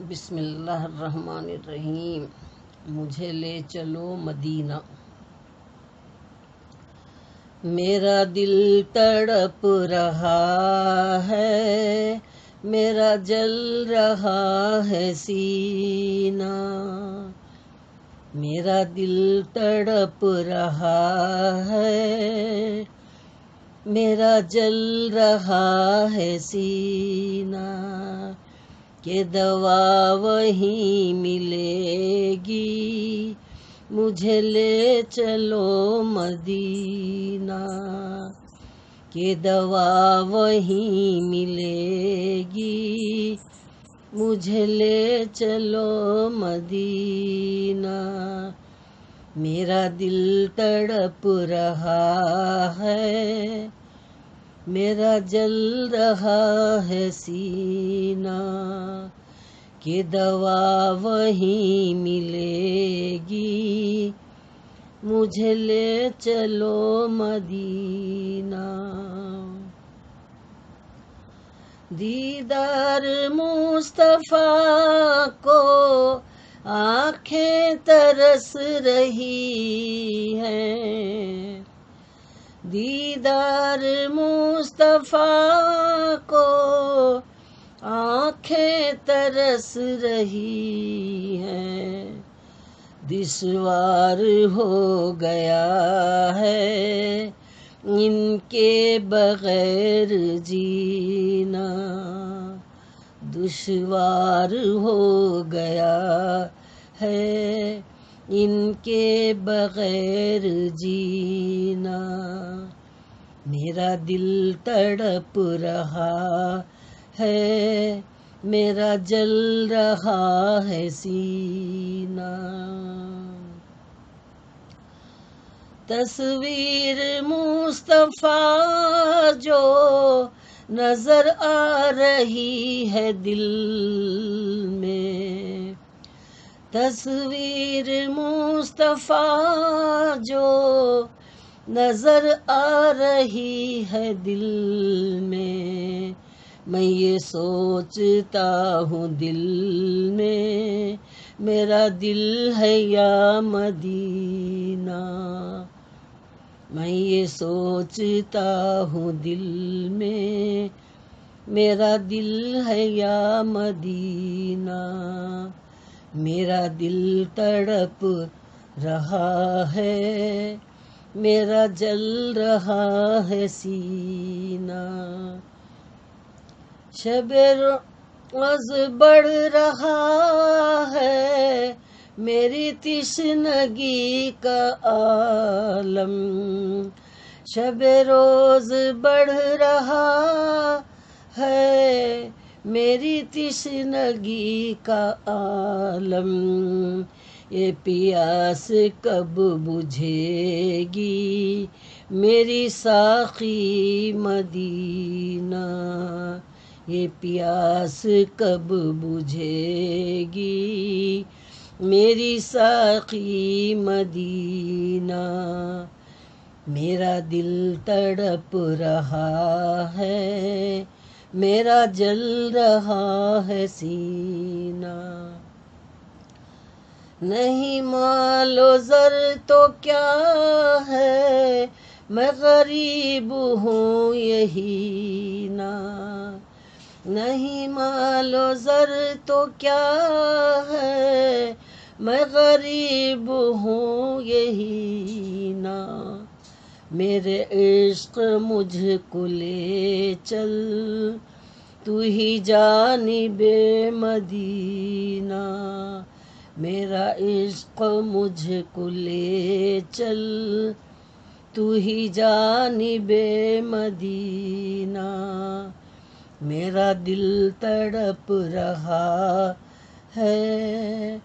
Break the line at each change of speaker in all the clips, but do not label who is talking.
بسم اللہ الرحمن الرحیم۔ مجھے لے چلو مدینہ، میرا دل تڑپ رہا ہے، میرا جل رہا ہے سینہ، میرا دل تڑپ رہا ہے، میرا جل رہا ہے سینہ، کہ دوا وہیں ملے گی، مجھے لے چلو مدینہ، کہ دوا وہیں ملے گی، مجھے لے چلو مدینہ، میرا دل تڑپ رہا ہے، میرا جل رہا ہے سینہ، کہ دوا وہیں ملے گی، مجھے لے چلو مدینہ، دیدار مصطفیٰ کو آنکھیں ترس رہی ہیں، دیدار مصطفیٰ کو آنکھیں ترس رہی ہیں، دشوار ہو گیا ہے ان کے بغیر جینا، دشوار ہو گیا ہے ان کے بغیر جینا، میرا دل تڑپ رہا ہے، میرا جل رہا ہے سینہ، تصویر مصطفیٰ جو نظر آ رہی ہے دل میں، تصویر مصطفیٰ جو نظر آ رہی ہے دل میں، میں یہ سوچتا ہوں دل میں، میرا دل ہے یا مدینہ، میں یہ سوچتا ہوں دل میں، میرا دل ہے یا مدینہ، میرا دل تڑپ رہا ہے، میرا جل رہا ہے سینہ، شب روز بڑھ رہا ہے میری تشنگی کا عالم، شب روز بڑھ رہا ہے میری تشنگی کا عالم، یہ پیاس کب بجھے گی میری ساقی مدینہ، یہ پیاس کب بجھے گی میری ساقی مدینہ، میرا دل تڑپ رہا ہے، میرا جل رہا ہے سینہ، نہیں مال و زر تو کیا ہے میں غریب ہوں یہی نا، نہیں مال و زر تو کیا ہے میں غریب ہوں یہی نا، میرے عشق مجھ کو لے چل تو ہی جانب مدینہ، میرا عشق مجھ کو لے چل تو ہی جانب مدینہ، میرا دل تڑپ رہا ہے،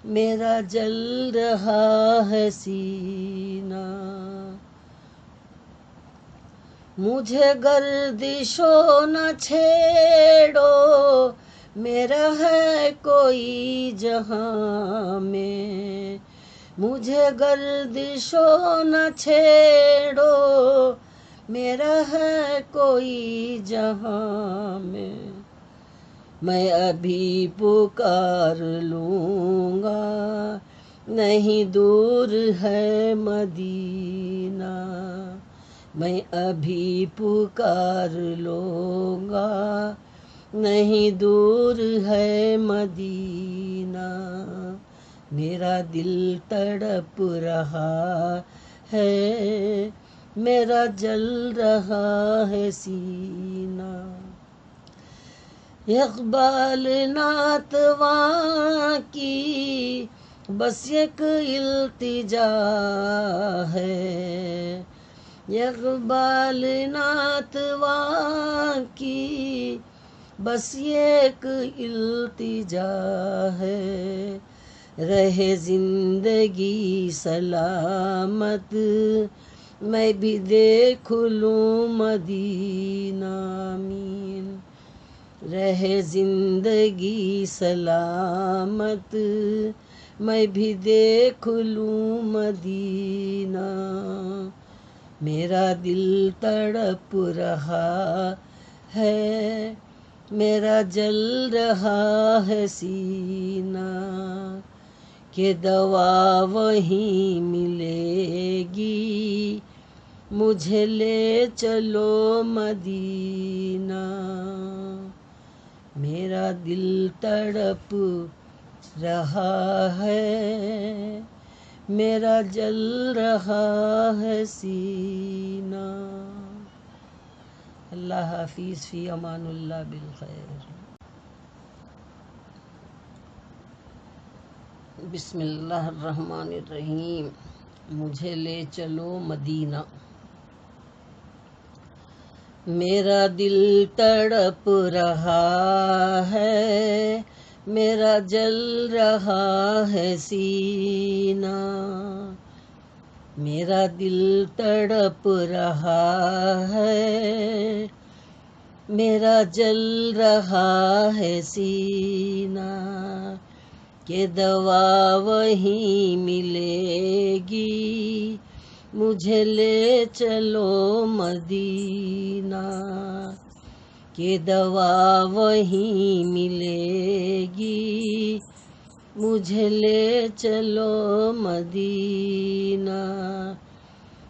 میرا جل رہا ہے سینہ، مجھے گردشوں نہ چھیڑو میرا ہے کوئی جہاں میں، مجھے گردشوں نہ چھیڑو میرا ہے کوئی جہاں میں، میں ابھی پکار لوں گا، نہیں دور ہے مدینہ، میں ابھی پکار لوں گا، نہیں دور ہے مدینہ، میرا دل تڑپ رہا ہے، میرا جل رہا ہے سینہ، اقبال ناتواں کی بس ایک التجا ہے، اقبال ناتواں کی بس ایک التجا ہے، رہے زندگی سلامت میں بھی دیکھ لوں مدینہ، آمین، رہے زندگی سلامت میں بھی دیکھ لوں مدینہ، میرا دل تڑپ رہا ہے، میرا جل رہا ہے سینہ، کہ دوا وہیں ملے گی، مجھے لے چلو مدینہ، میرا دل تڑپ رہا ہے، میرا جل رہا ہے سینہ۔ اللہ حافظ، فی امان اللہ، بالخیر۔ بسم اللہ الرحمن الرحیم، مجھے لے چلو مدینہ، میرا دل تڑپ رہا ہے، میرا جل رہا ہے سینہ، میرا دل تڑپ رہا ہے، میرا جل رہا ہے سینہ، کہ دوا وہیں ملے گی، مجھے لے چلو مدینہ، کہ دوا وہیں ملے گی، مجھے لے چلو مدینہ،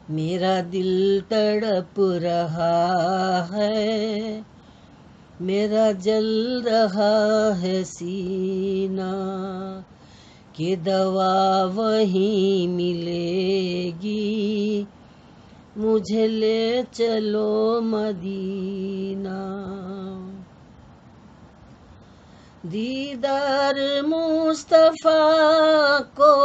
میرا دل تڑپ رہا ہے، میرا جل رہا ہے سینہ، کہ دوا وہیں ملے گی، مجھے لے چلو مدینہ، دیدار مصطفیٰ کو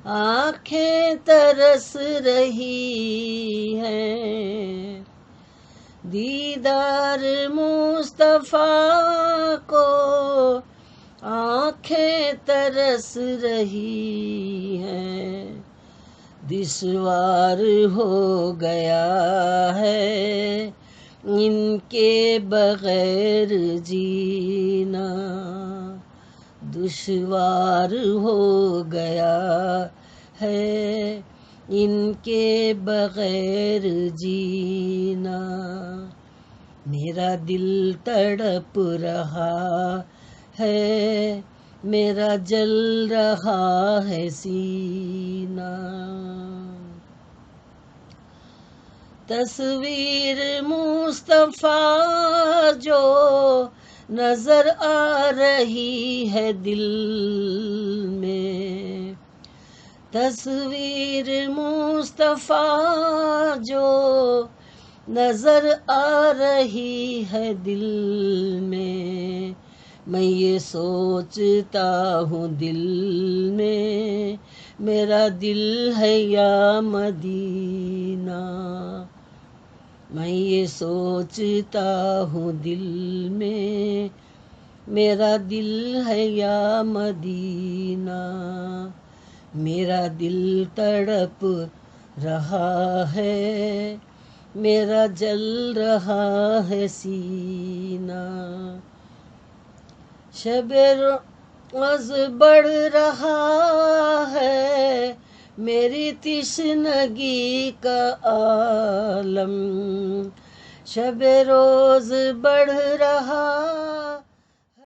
آنکھیں ترس رہی ہیں، دیدار مصطفیٰ کو آنکھیں ترس رہی ہیں، دشوار ہو گیا ہے ان کے بغیر جینا، دشوار ہو گیا ہے ان کے بغیر جینا، میرا دل تڑپ رہا ہے، میرا جل رہا ہے سینہ، تصویر مصطفیٰ جو نظر آ رہی ہے دل میں، تصویر مصطفیٰ جو نظر آ رہی ہے دل میں، میں یہ سوچتا ہوں دل میں، میرا دل ہے یا مدینہ، میں یہ سوچتا ہوں دل میں، میرا دل ہے یا مدینہ، میرا دل تڑپ رہا ہے، میرا جل رہا ہے سینہ، شب روز بڑھ رہا ہے میری تشنگی کا عالم، شب روز بڑھ رہا